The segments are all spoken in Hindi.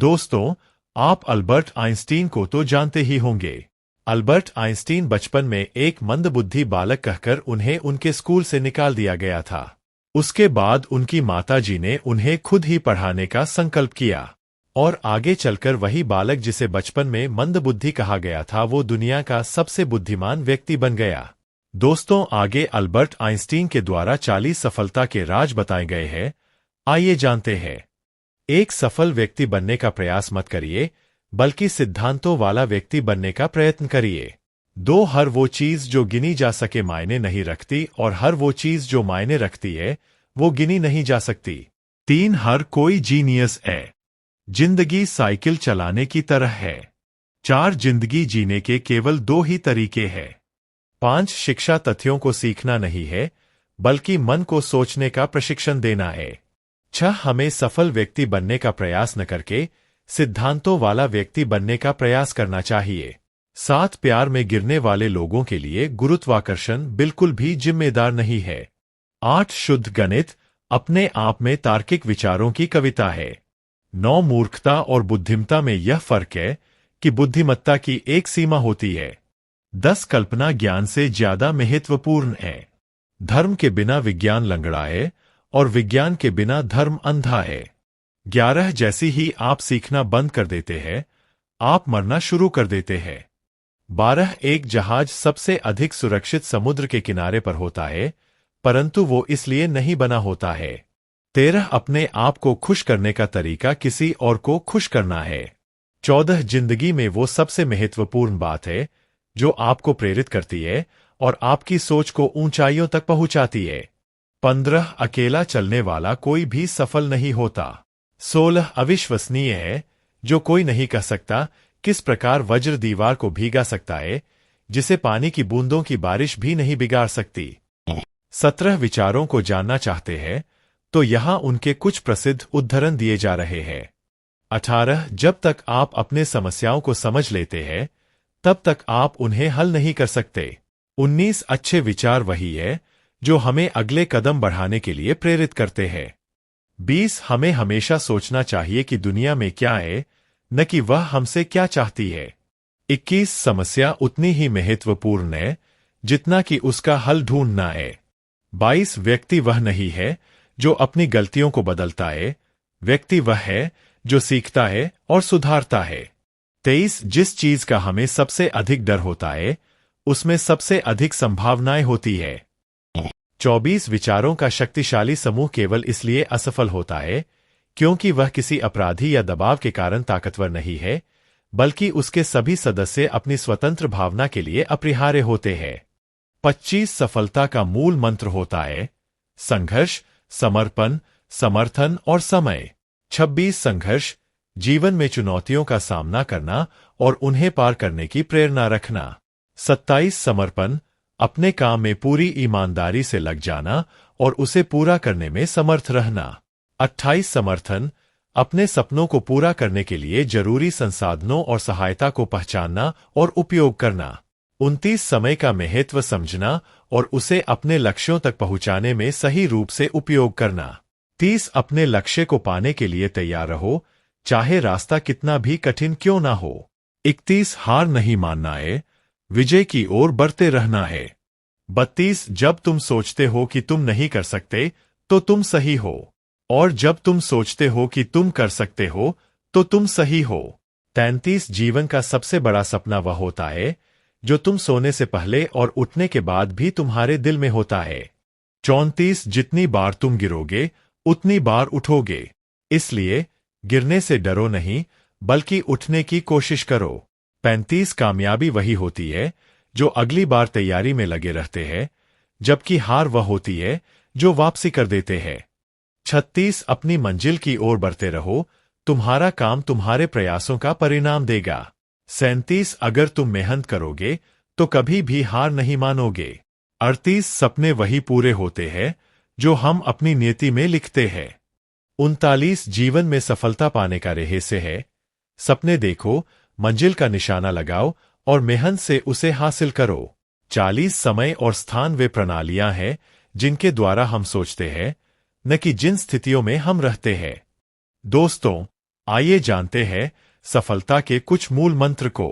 दोस्तों, आप अल्बर्ट आइंस्टीन को तो जानते ही होंगे। अल्बर्ट आइंस्टीन बचपन में एक मंदबुद्धि बालक कहकर उन्हें उनके स्कूल से निकाल दिया गया था। उसके बाद उनकी माताजी ने उन्हें खुद ही पढ़ाने का संकल्प किया और आगे चलकर वही बालक जिसे बचपन में मंदबुद्धि कहा गया था वो दुनिया का सबसे बुद्धिमान व्यक्ति बन गया। दोस्तों, आगे अल्बर्ट आइंस्टीन के द्वारा 40 सफलता के राज बताए गए हैं। आइए जानते हैं। एक सफल व्यक्ति बनने का प्रयास मत करिए, बल्कि सिद्धांतों वाला व्यक्ति बनने का प्रयत्न करिए। 2 हर वो चीज जो गिनी जा सके मायने नहीं रखती और हर वो चीज जो मायने रखती है वो गिनी नहीं जा सकती। 3 हर कोई जीनियस है। जिंदगी साइकिल चलाने की तरह है। 4 जिंदगी जीने के केवल 2 ही तरीके हैं। 5 शिक्षा तथ्यों को सीखना नहीं है, बल्कि मन को सोचने का प्रशिक्षण देना है। 6 हमें सफल व्यक्ति बनने का प्रयास न करके सिद्धांतों वाला व्यक्ति बनने का प्रयास करना चाहिए। 7 प्यार में गिरने वाले लोगों के लिए गुरुत्वाकर्षण बिल्कुल भी जिम्मेदार नहीं है। 8 शुद्ध गणित अपने आप में तार्किक विचारों की कविता है। 9 मूर्खता और बुद्धिमत्ता में यह फर्क है कि बुद्धिमत्ता की एक सीमा होती है। 10 कल्पना ज्ञान से ज्यादा महत्वपूर्ण है। धर्म के बिना विज्ञान लंगड़ा है और विज्ञान के बिना धर्म अंधा है। 11 जैसी ही आप सीखना बंद कर देते हैं, आप मरना शुरू कर देते हैं। 12 एक जहाज सबसे अधिक सुरक्षित समुद्र के किनारे पर होता है, परंतु वो इसलिए नहीं बना होता है। 13 अपने आप को खुश करने का तरीका किसी और को खुश करना है। 14 जिंदगी में वो सबसे महत्वपूर्ण बात है जो आपको प्रेरित करती है और आपकी सोच को ऊंचाइयों तक पहुंचाती है। 15 अकेला चलने वाला कोई भी सफल नहीं होता। 16 अविश्वसनीय है जो कोई नहीं कह सकता किस प्रकार वज्र दीवार को भीगा सकता है, जिसे पानी की बूंदों की बारिश भी नहीं बिगाड़ सकती। 17 विचारों को जानना चाहते हैं तो यहां उनके कुछ प्रसिद्ध उद्धरण दिए जा रहे हैं। 18 जब तक आप अपने समस्याओं को समझ लेते हैं तब तक आप उन्हें हल नहीं कर सकते। 19 अच्छे विचार वही है जो हमें अगले कदम बढ़ाने के लिए प्रेरित करते हैं। 20 हमें हमेशा सोचना चाहिए कि दुनिया में क्या है, न कि वह हमसे क्या चाहती है। 21 समस्या उतनी ही महत्वपूर्ण है जितना कि उसका हल ढूंढना है। 22 व्यक्ति वह नहीं है जो अपनी गलतियों को बदलता है, व्यक्ति वह है जो सीखता है और सुधारता है। 23 जिस चीज का हमें सबसे अधिक डर होता है उसमें सबसे अधिक संभावनाएं होती है। 24 विचारों का शक्तिशाली समूह केवल इसलिए असफल होता है क्योंकि वह किसी अपराधी या दबाव के कारण ताकतवर नहीं है, बल्कि उसके सभी सदस्य अपनी स्वतंत्र भावना के लिए अपरिहार्य होते हैं। 25 सफलता का मूल मंत्र होता है संघर्ष, समर्पण, समर्थन और समय। 26 संघर्ष जीवन में चुनौतियों का सामना करना और उन्हें पार करने की प्रेरणा रखना। 27 समर्पण अपने काम में पूरी ईमानदारी से लग जाना और उसे पूरा करने में समर्थ रहना। 28 समर्थन अपने सपनों को पूरा करने के लिए जरूरी संसाधनों और सहायता को पहचानना और उपयोग करना। 29 समय का महत्व समझना और उसे अपने लक्ष्यों तक पहुंचाने में सही रूप से उपयोग करना। 30 अपने लक्ष्य को पाने के लिए तैयार रहो, चाहे रास्ता कितना भी कठिन क्यों ना हो। 31 हार नहीं मानना है, विजय की ओर बढ़ते रहना है। 32 जब तुम सोचते हो कि तुम नहीं कर सकते तो तुम सही हो, और जब तुम सोचते हो कि तुम कर सकते हो तो तुम सही हो। 33 जीवन का सबसे बड़ा सपना वह होता है जो तुम सोने से पहले और उठने के बाद भी तुम्हारे दिल में होता है। 34 जितनी बार तुम गिरोगे उतनी बार उठोगे, इसलिए गिरने से डरो नहीं बल्कि उठने की कोशिश करो। 35 कामयाबी वही होती है जो अगली बार तैयारी में लगे रहते हैं, जबकि हार वह होती है जो वापसी कर देते हैं। 36 अपनी मंजिल की ओर बढ़ते रहो, तुम्हारा काम तुम्हारे प्रयासों का परिणाम देगा। 37 अगर तुम मेहनत करोगे तो कभी भी हार नहीं मानोगे। 38 सपने वही पूरे होते हैं जो हम अपनी नियति में लिखते हैं। 39 जीवन में सफलता पाने का रहस्य है सपने देखो, मंजिल का निशाना लगाओ और मेहनत से उसे हासिल करो। 40 समय और स्थान वे प्रणालियां हैं जिनके द्वारा हम सोचते हैं, न कि जिन स्थितियों में हम रहते हैं। दोस्तों, आइए जानते हैं सफलता के कुछ मूल मंत्र को।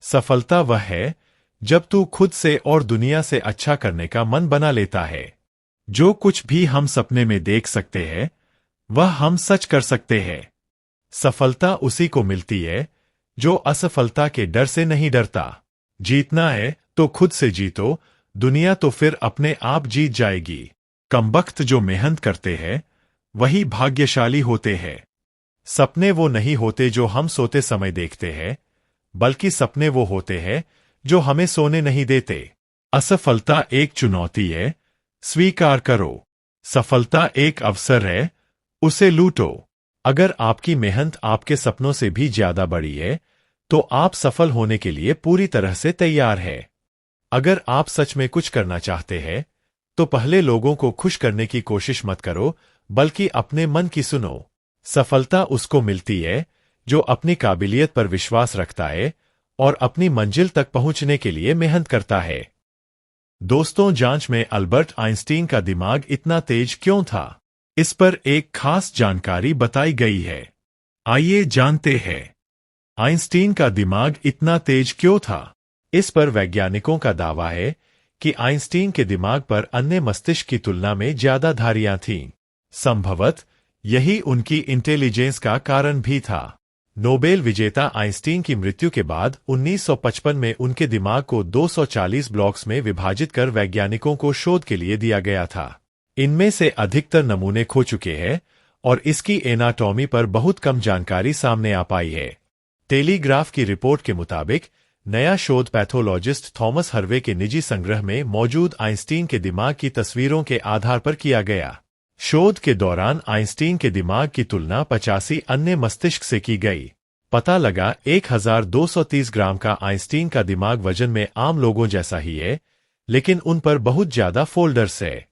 सफलता वह है जब तू खुद से और दुनिया से अच्छा करने का मन बना लेता है। जो कुछ भी हम सपने में देख सकते हैं वह हम सच कर सकते हैं। सफलता उसी को मिलती है जो असफलता के डर से नहीं डरता। जीतना है तो खुद से जीतो, दुनिया तो फिर अपने आप जीत जाएगी। कमबख्त जो मेहनत करते हैं वही भाग्यशाली होते हैं। सपने वो नहीं होते जो हम सोते समय देखते हैं, बल्कि सपने वो होते हैं जो हमें सोने नहीं देते। असफलता एक चुनौती है, स्वीकार करो। सफलता एक अवसर है, उसे लूटो। अगर आपकी मेहनत आपके सपनों से भी ज्यादा बड़ी है तो आप सफल होने के लिए पूरी तरह से तैयार है। अगर आप सच में कुछ करना चाहते हैं तो पहले लोगों को खुश करने की कोशिश मत करो, बल्कि अपने मन की सुनो। सफलता उसको मिलती है जो अपनी काबिलियत पर विश्वास रखता है और अपनी मंजिल तक पहुंचने के लिए मेहनत करता है। दोस्तों, जांच में अल्बर्ट आइंस्टीन का दिमाग इतना तेज क्यों था, इस पर एक खास जानकारी बताई गई है। आइए जानते हैं आइंस्टीन का दिमाग इतना तेज क्यों था। इस पर वैज्ञानिकों का दावा है कि आइंस्टीन के दिमाग पर अन्य मस्तिष्क की तुलना में ज्यादा धारियां थीं। संभवतः यही उनकी इंटेलिजेंस का कारण भी था। नोबेल विजेता आइंस्टीन की मृत्यु के बाद 1955 में उनके दिमाग को 240 ब्लॉक्स में विभाजित कर वैज्ञानिकों को शोध के लिए दिया गया था। इनमें से अधिकतर नमूने खो चुके हैं और इसकी एनाटॉमी पर बहुत कम जानकारी सामने आ पाई है। टेलीग्राफ की रिपोर्ट के मुताबिक नया शोध पैथोलॉजिस्ट थॉमस हर्वे के निजी संग्रह में मौजूद आइंस्टीन के दिमाग की तस्वीरों के आधार पर किया गया। शोध के दौरान आइंस्टीन के दिमाग की तुलना 85 अन्य मस्तिष्क से की गई। पता लगा 1230 ग्राम का आइंस्टीन का दिमाग वजन में आम लोगों जैसा ही है, लेकिन उन पर बहुत ज्यादा फोल्डर्स है।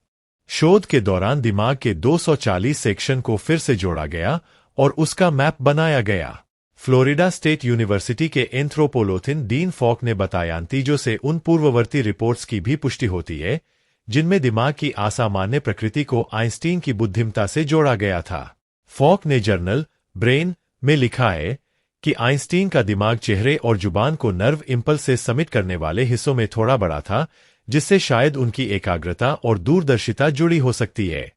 शोध के दौरान दिमाग के 240 सेक्शन को फिर से जोड़ा गया और उसका मैप बनाया गया। फ्लोरिडा स्टेट यूनिवर्सिटी के एंथ्रोपोलोथिन डीन फॉक ने बताया, नतीजों से उन पूर्ववर्ती रिपोर्ट्स की भी पुष्टि होती है जिनमें दिमाग की असामान्य प्रकृति को आइंस्टीन की बुद्धिमत्ता से जोड़ा गया था। फॉक ने जर्नल ब्रेन में लिखा है कि आइंस्टीन का दिमाग चेहरे और जुबान को नर्व इंपल्स से समिट करने वाले हिस्सों में थोड़ा बड़ा था, जिससे शायद उनकी एकाग्रता और दूरदर्शिता जुड़ी हो सकती है।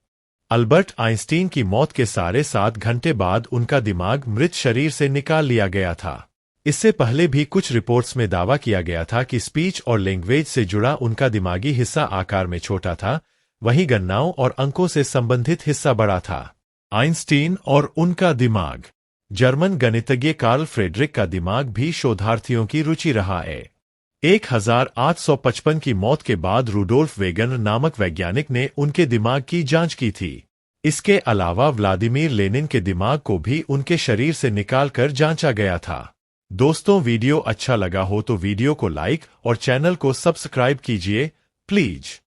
अल्बर्ट आइंस्टीन की मौत के साढ़े 7 घंटे बाद उनका दिमाग मृत शरीर से निकाल लिया गया था। इससे पहले भी कुछ रिपोर्ट्स में दावा किया गया था कि स्पीच और लैंग्वेज से जुड़ा उनका दिमागी हिस्सा आकार में छोटा था, वहीं गणनाओं और अंकों से संबंधित हिस्सा बड़ा था। आइंस्टीन और उनका दिमाग। जर्मन गणितज्ञ कार्ल फ्रेडरिक का दिमाग भी शोधार्थियों की रुचि रहा है। 1855 की मौत के बाद रुडोल्फ वेगनर नामक वैज्ञानिक ने उनके दिमाग की जांच की थी। इसके अलावा व्लादिमीर लेनिन के दिमाग को भी उनके शरीर से निकालकर जांचा गया था। दोस्तों, वीडियो अच्छा लगा हो तो वीडियो को लाइक और चैनल को सब्सक्राइब कीजिए प्लीज।